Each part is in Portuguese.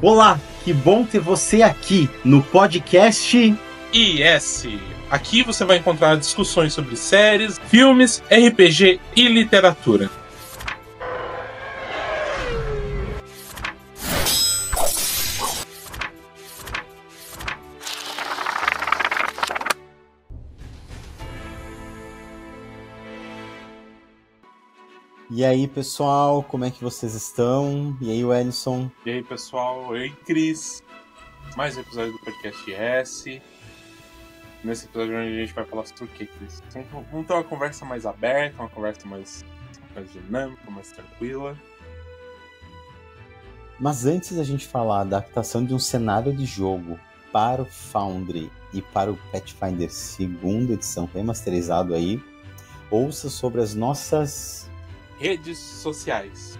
Olá, que bom ter você aqui no podcast IS. Aqui você vai encontrar discussões sobre séries, filmes, RPG e literatura. E aí, pessoal, como é que vocês estão? E aí, Wellington? E aí, pessoal, oi, Cris. Mais um episódio do podcast IS. Nesse episódio a gente vai falar sobre o que, Cris? Vamos ter uma conversa mais aberta, uma conversa mais dinâmica, mais tranquila. Mas antes da gente falar da adaptação de um cenário de jogo para o Foundry e para o Pathfinder segunda edição remasterizado aí, ouça sobre as nossas redes sociais.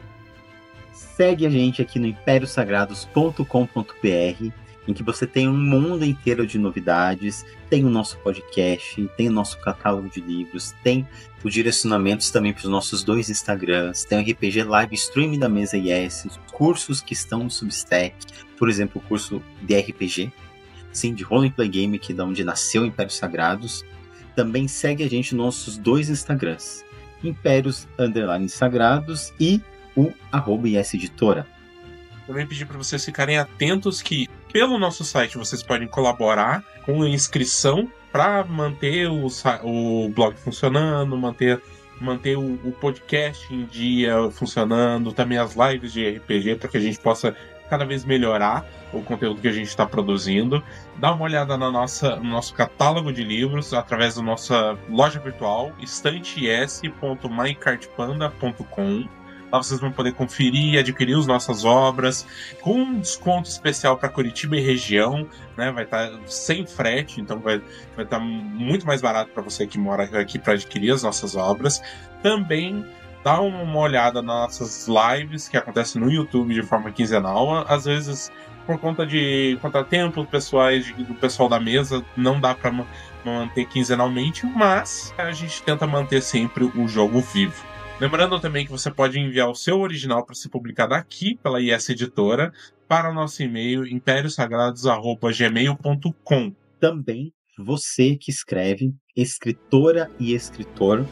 Segue a gente aqui no impériosagrados.com.br, em que você tem um mundo inteiro de novidades, tem o nosso podcast, tem o nosso catálogo de livros, tem os direcionamentos também para os nossos 2 Instagrams, tem o RPG Live Stream da Mesa IS, os cursos que estão no Substack, por exemplo, o curso de RPG, sim, de Role Play Game, que é de onde nasceu o Impérios Sagrados. Também segue a gente nos nossos 2 Instagrams, Impérios_Sagrados e o @IS Editora. Também pedir para vocês ficarem atentos que pelo nosso site vocês podem colaborar com a inscrição para manter o blog funcionando, manter o podcast em dia funcionando, também as lives de RPG, para que a gente possa cada vez melhorar o conteúdo que a gente está produzindo. Dá uma olhada no nosso catálogo de livros através da nossa loja virtual, estantes.mycartpanda.com. Lá vocês vão poder conferir e adquirir as nossas obras com um desconto especial para Curitiba e região, né? Vai estar sem frete, então vai estar muito mais barato para você que mora aqui para adquirir as nossas obras. Também dá uma olhada nas nossas lives que acontecem no YouTube de forma quinzenal. Às vezes, por conta de contratempos pessoais do pessoal da mesa, não dá para manter quinzenalmente, mas a gente tenta manter sempre o jogo vivo. Lembrando também que você pode enviar o seu original para ser publicado aqui pela IS Editora para o nosso e-mail impériosagrados@gmail.com. Também você que escreve, escritora e escritor,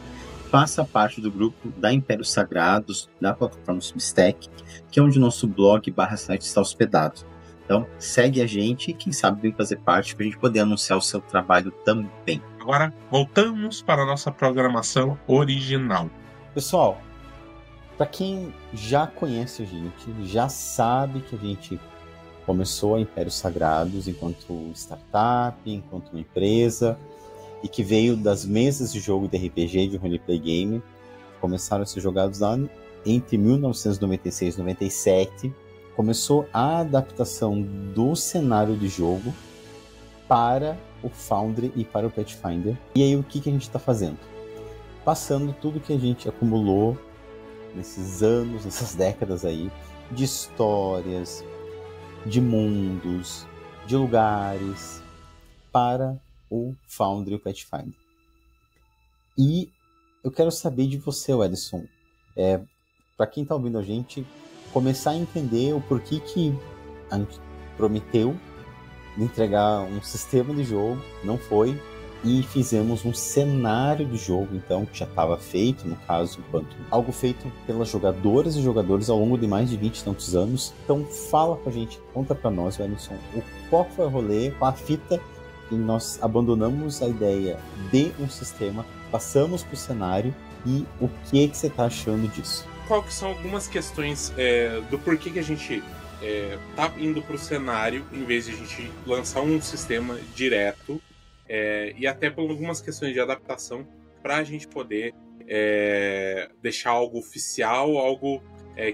faça parte do grupo da Impérios Sagrados, da plataforma Substack, que é onde o nosso blog /site está hospedado. Então, segue a gente e quem sabe vem fazer parte para a gente poder anunciar o seu trabalho também. Agora, voltamos para a nossa programação original. Pessoal, para quem já conhece a gente, já sabe que a gente começou a Impérios Sagrados enquanto startup, enquanto uma empresa, e que veio das mesas de jogo de RPG, de roleplay game, que começaram a ser jogados lá entre 1996 e 97. Começou a adaptação do cenário de jogo para o Foundry e para o Pathfinder. E aí o que a gente está fazendo? Passando tudo que a gente acumulou nesses anos, nessas décadas aí, de histórias, de mundos, de lugares, para o Foundry e o Pathfinder. E eu quero saber de você, Wellington, para quem está ouvindo a gente, começar a entender o porquê que a gente prometeu entregar um sistema de jogo, não foi, e fizemos um cenário de jogo, então, que já estava feito, no caso, enquanto algo feito pelas jogadoras e jogadores ao longo de mais de 20 e tantos anos. Então, fala pra gente, conta pra nós, Wellington, qual foi o rolê, qual a fita que nós abandonamos a ideia de um sistema, passamos pro cenário, e o que você tá achando disso? Qual que são algumas questões do porquê que a gente tá indo pro cenário, em vez de a gente lançar um sistema direto, e até por algumas questões de adaptação para a gente poder deixar algo oficial, algo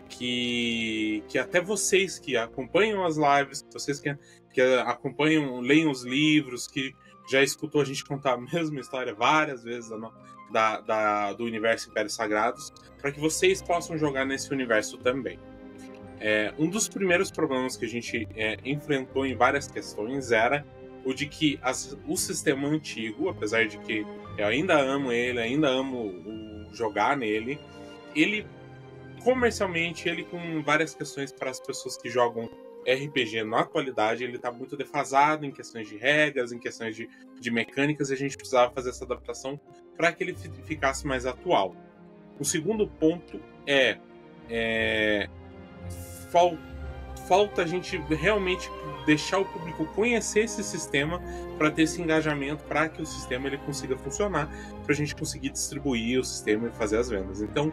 que até vocês que acompanham as lives, vocês que acompanham, leem os livros, que já escutou a gente contar a mesma história várias vezes do universo Impérios Sagrados, para que vocês possam jogar nesse universo também. Um dos primeiros problemas que a gente enfrentou em várias questões era o de que o sistema antigo, apesar de que eu ainda amo ele, ainda amo jogar nele, ele comercialmente, ele com várias questões para as pessoas que jogam RPG na atualidade ele está muito defasado em questões de regras, em questões de mecânicas, e a gente precisava fazer essa adaptação para que ele ficasse mais atual. O segundo ponto falta a gente realmente deixar o público conhecer esse sistema para ter esse engajamento, para que o sistema ele consiga funcionar, para a gente conseguir distribuir o sistema e fazer as vendas. Então,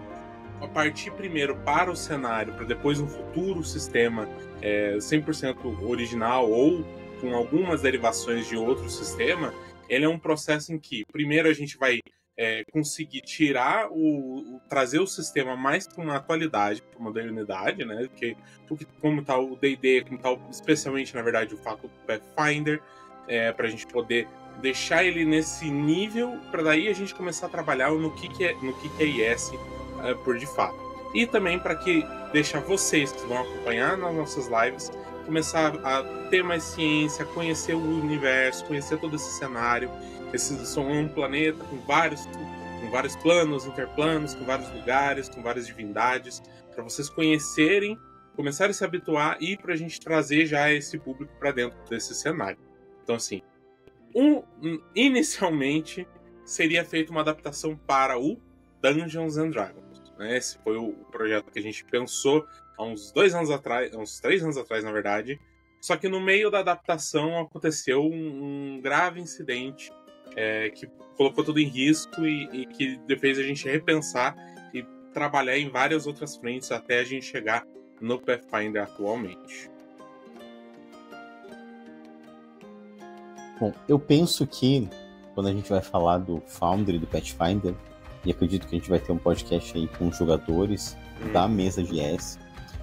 a partir primeiro para o cenário, para depois um futuro sistema 100% original ou com algumas derivações de outro sistema, ele é um processo em que primeiro a gente vai conseguir tirar trazer o sistema mais para uma atualidade, para uma modernidade, né? Porque como está o D&D, como está especialmente, na verdade, o fato do Pathfinder, para a gente poder deixar ele nesse nível, para daí a gente começar a trabalhar no que é IS por de fato. E também para que deixar vocês que vão acompanhar nas nossas lives começar a ter mais ciência, conhecer o universo, conhecer todo esse cenário. Esses são um planeta com vários planos, interplanos, com vários lugares, com várias divindades, para vocês conhecerem, começarem a se habituar e para a gente trazer já esse público para dentro desse cenário. Então, assim, inicialmente seria feita uma adaptação para o Dungeons and Dragons. Né? Esse foi o projeto que a gente pensou há uns 2 anos atrás, uns 3 anos atrás, na verdade. Só que no meio da adaptação aconteceu um grave incidente que colocou tudo em risco e que fez a gente repensar e trabalhar em várias outras frentes até a gente chegar no Pathfinder atualmente. Bom, eu penso que quando a gente vai falar do Foundry, do Pathfinder, e acredito que a gente vai ter um podcast aí com jogadores da mesa de IS.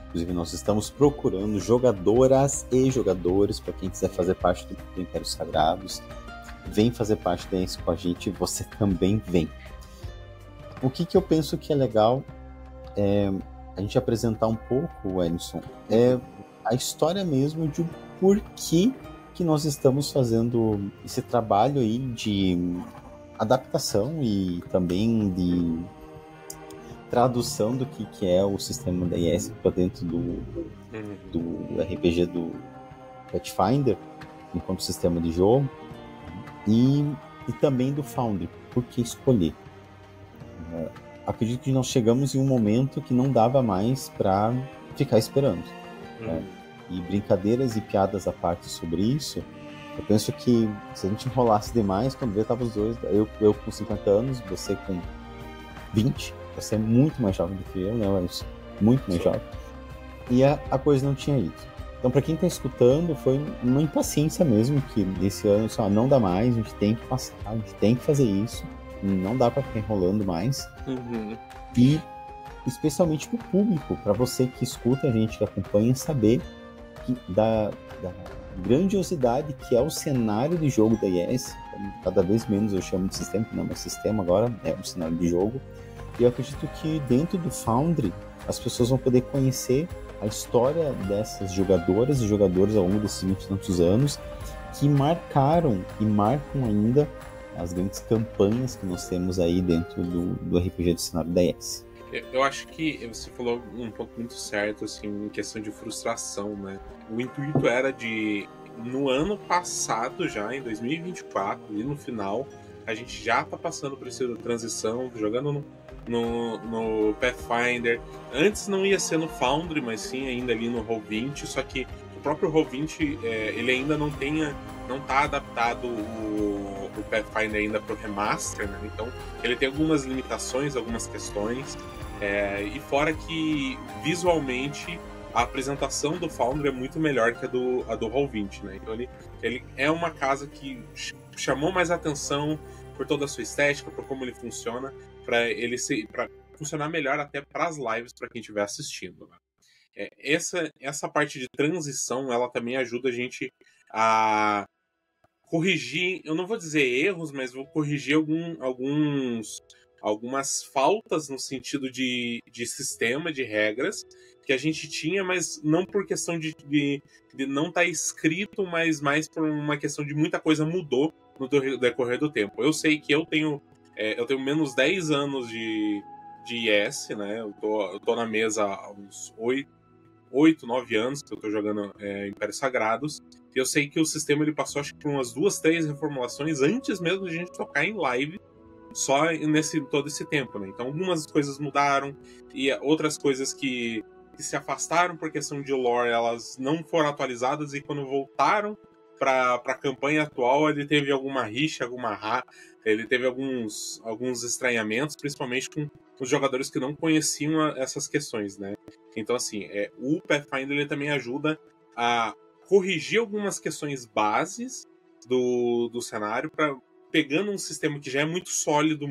Inclusive, nós estamos procurando jogadoras e jogadores para quem quiser fazer parte do Império Sagrados. Vem fazer parte da IS com a gente, você também vem. O que eu penso que é legal é a gente apresentar um pouco, Edson, a história mesmo de porquê que nós estamos fazendo esse trabalho aí de adaptação e também de tradução do que é o sistema da IS para dentro do RPG do Pathfinder enquanto sistema de jogo e também do Foundry, por que escolher. Acredito que nós chegamos em um momento que não dava mais para ficar esperando. E brincadeiras e piadas à parte sobre isso, eu penso que se a gente enrolasse demais, quando vê, tava os dois, eu com 50 anos, você com 20, você é muito mais jovem do que eu, né, mas muito mais jovem, e a coisa não tinha ido. Então, para quem tá escutando, foi uma impaciência mesmo, que esse ano só não dá mais, a gente tem que passar, a gente tem que fazer isso, não dá para ficar enrolando mais. E especialmente pro público, para você que escuta a gente, que acompanha, saber que da grandiosidade que é o cenário de jogo da IS. Cada vez menos eu chamo de sistema, que não é mais sistema, agora é um cenário de jogo. E eu acredito que dentro do Foundry as pessoas vão poder conhecer a história dessas jogadoras e jogadores ao longo desses 20 e tantos anos que marcaram e marcam ainda as grandes campanhas que nós temos aí dentro do RPG do cenário da IS. Eu acho que você falou um ponto muito certo, assim, em questão de frustração, né? O intuito era de, no ano passado já, em 2024, e no final, a gente já tá passando por essa transição, jogando no Pathfinder. Antes não ia ser no Foundry, mas sim ainda ali no Roll20, só que o próprio Roll20, ele ainda não tá adaptado o Pathfinder ainda pro remaster, né? Então ele tem algumas limitações, algumas questões. E fora que visualmente a apresentação do Foundry é muito melhor que a do Roll20, né? Então ele é uma casa que chamou mais atenção por toda a sua estética, por como ele funciona, para funcionar melhor até para as lives para quem estiver assistindo, né? Essa parte de transição, ela também ajuda a gente a corrigir, eu não vou dizer erros, mas vou corrigir algumas faltas no sentido de sistema, de regras, que a gente tinha, mas não por questão de não estar escrito, mas mais por uma questão de muita coisa mudou no decorrer do tempo. Eu sei que eu tenho menos 10 anos de IS, né? Eu tô na mesa há uns 8, 9 anos que eu tô jogando Impérios Sagrados, e eu sei que o sistema ele passou acho que por umas 2, 3 reformulações antes mesmo de a gente tocar em live, só todo esse tempo, né? Então algumas coisas mudaram, e outras coisas que se afastaram por questão de lore, elas não foram atualizadas, e quando voltaram para a campanha atual, ele teve alguma rixa, ele teve alguns estranhamentos, principalmente com os jogadores que não conheciam essas questões, né? Então, assim, o Pathfinder ele também ajuda a corrigir algumas questões bases do cenário, pegando um sistema que já é muito sólido,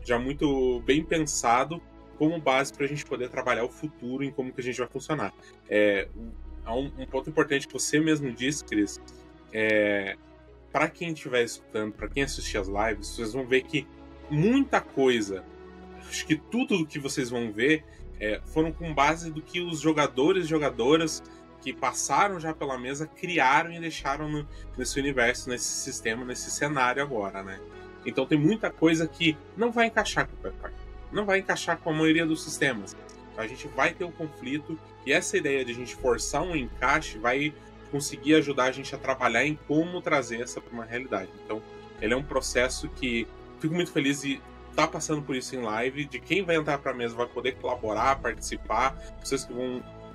já muito bem pensado, como base para a gente poder trabalhar o futuro em como que a gente vai funcionar. Há um ponto importante que você mesmo disse, Cris, para quem estiver escutando, para quem assistir as lives, vocês vão ver que muita coisa, acho que tudo do que vocês vão ver foram com base do que os jogadores e jogadoras que passaram já pela mesa criaram e deixaram nesse universo, nesse sistema, nesse cenário agora, né? Então tem muita coisa que não vai encaixar com o Pathfinder, não vai encaixar com a maioria dos sistemas. Então a gente vai ter um conflito, e essa ideia de a gente forçar um encaixe vai conseguir ajudar a gente a trabalhar em como trazer essa para uma realidade. Então ele é um processo que fico muito feliz de estar passando por isso em live, de quem vai entrar para a mesa vai poder colaborar, participar, vocês que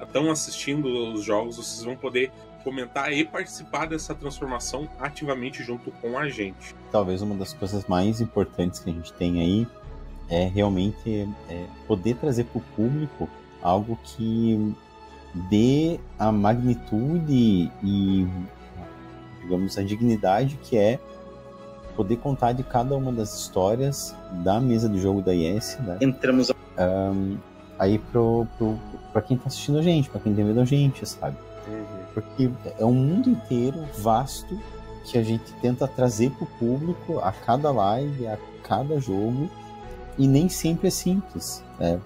estão assistindo os jogos, vocês vão poder comentar e participar dessa transformação ativamente junto com a gente. Talvez uma das coisas mais importantes que a gente tem aí é realmente poder trazer para o público algo que dê a magnitude e, digamos, a dignidade que é poder contar de cada uma das histórias da mesa do jogo da IS, né? Entramos aí para quem tá assistindo a gente, para quem tem medo a gente, sabe? Porque é um mundo inteiro vasto que a gente tenta trazer para o público a cada live, a cada jogo, e nem sempre é simples, né?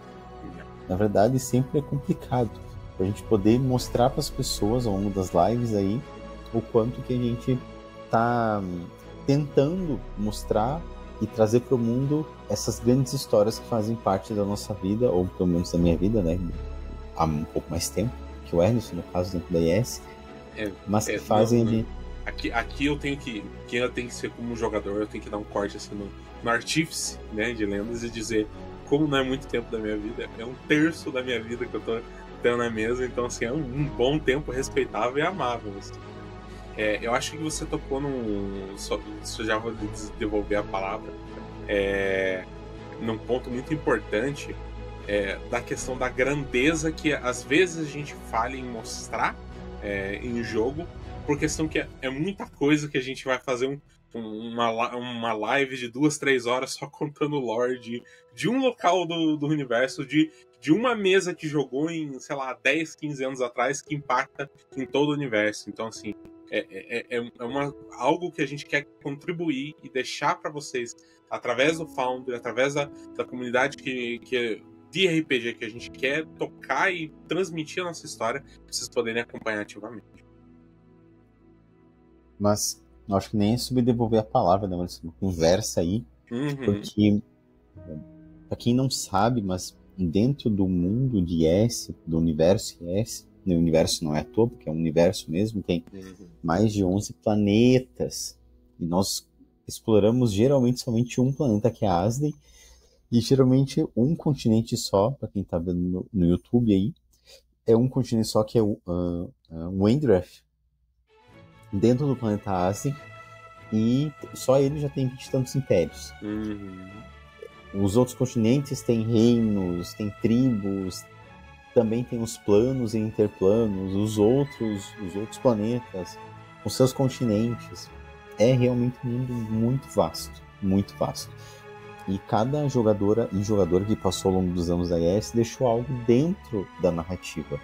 Na verdade, sempre é complicado. Pra gente poder mostrar para as pessoas ao longo das lives aí o quanto que a gente tá tentando mostrar e trazer para o mundo essas grandes histórias que fazem parte da nossa vida, ou pelo menos da minha vida, né? Há um pouco mais tempo que o Ernest, no caso, dentro da IS, mas que fazem ali. Aqui eu tenho que ser como jogador, eu tenho que dar um corte assim no artífice, né, de lendas, e dizer, como não é muito tempo da minha vida, é 1/3 da minha vida que eu tô tendo na mesa, então assim, é um bom tempo respeitável e amável. Assim. Eu acho que você tocou só já vou devolver a palavra, num ponto muito importante, da questão da grandeza que às vezes a gente falha em mostrar em jogo, por questão que é muita coisa que a gente vai fazer uma live de 2, 3 horas só contando o lore de um local do universo, de uma mesa que jogou em, sei lá, 10, 15 anos atrás, que impacta em todo o universo. Então, assim, algo que a gente quer contribuir e deixar para vocês, através do Founder, através da comunidade de RPG que a gente quer tocar e transmitir a nossa história, para vocês poderem acompanhar ativamente. Mas eu acho que nem é sobre devolver a palavra, né? Mas uma conversa aí, porque para quem não sabe, mas dentro do mundo de IS, do universo IS, o universo não é à toa, porque é um universo mesmo, tem mais de 11 planetas, e nós exploramos geralmente somente um planeta, que é Asden, e geralmente um continente só, para quem tá vendo no YouTube aí, é um continente só, que é o Wendrath, dentro do planeta Asden, e só ele já tem 20 e tantos impérios. Os outros continentes têm reinos, têm tribos, também tem os planos e interplanos, os outros planetas, os seus continentes. É realmente um mundo muito vasto, muito vasto. E cada jogadora e jogador que passou ao longo dos anos da IS deixou algo dentro da narrativa.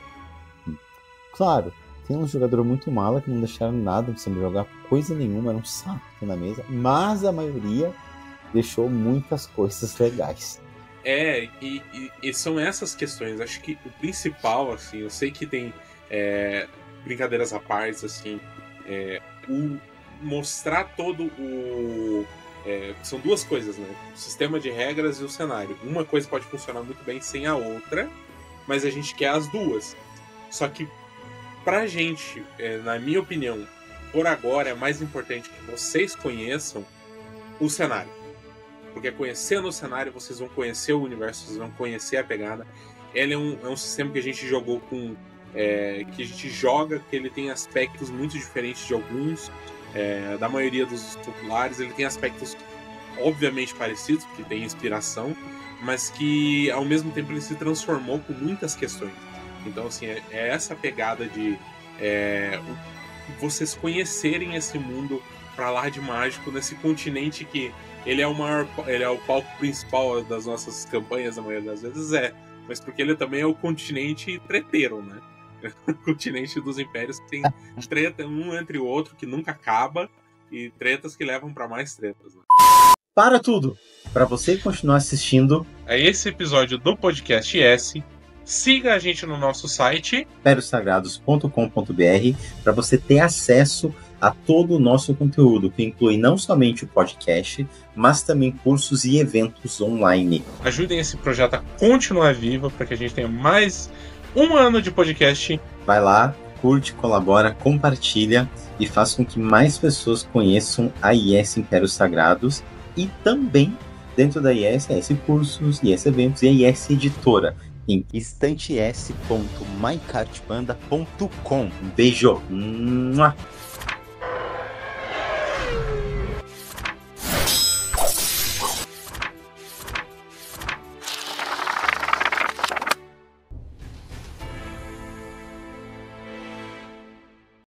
Claro, tem um jogador muito mala que não deixaram nada pra você jogar coisa nenhuma, era um saco na mesa, mas a maioria deixou muitas coisas legais. E são essas questões. Acho que o principal, assim, eu sei que tem brincadeiras à parte, assim, mostrar todo o... são duas coisas, né? O sistema de regras e o cenário. Uma coisa pode funcionar muito bem sem a outra, mas a gente quer as duas. Só que pra gente, na minha opinião, por agora é mais importante que vocês conheçam o cenário. Porque conhecendo o cenário, vocês vão conhecer o universo, vocês vão conhecer a pegada. Ele é um sistema que a gente jogou com... que a gente joga, que ele tem aspectos muito diferentes de alguns. Da maioria dos populares, ele tem aspectos obviamente parecidos, porque tem inspiração, mas que ao mesmo tempo ele se transformou com muitas questões. Então, assim, é essa pegada de vocês conhecerem esse mundo pra lá de mágico, nesse continente que ele é o palco principal das nossas campanhas, na maioria das vezes mas porque ele também é o continente treteiro, né? O continente dos impérios que tem treta um entre o outro que nunca acaba e tretas que levam pra mais tretas, né? Para tudo! Para você continuar assistindo a esse episódio do Podcast S, siga a gente no nosso site imperiosagrados.com.br para você ter acesso a todo o nosso conteúdo, que inclui não somente o podcast, mas também cursos e eventos online. Ajudem esse projeto a continuar vivo para que a gente tenha mais um ano de podcast. Vai lá, curte, colabora, compartilha e faça com que mais pessoas conheçam a IS Impérios Sagrados e também dentro da IS Cursos, IS Eventos e a IS Editora em estantes.mycartbanda.com. Um beijo!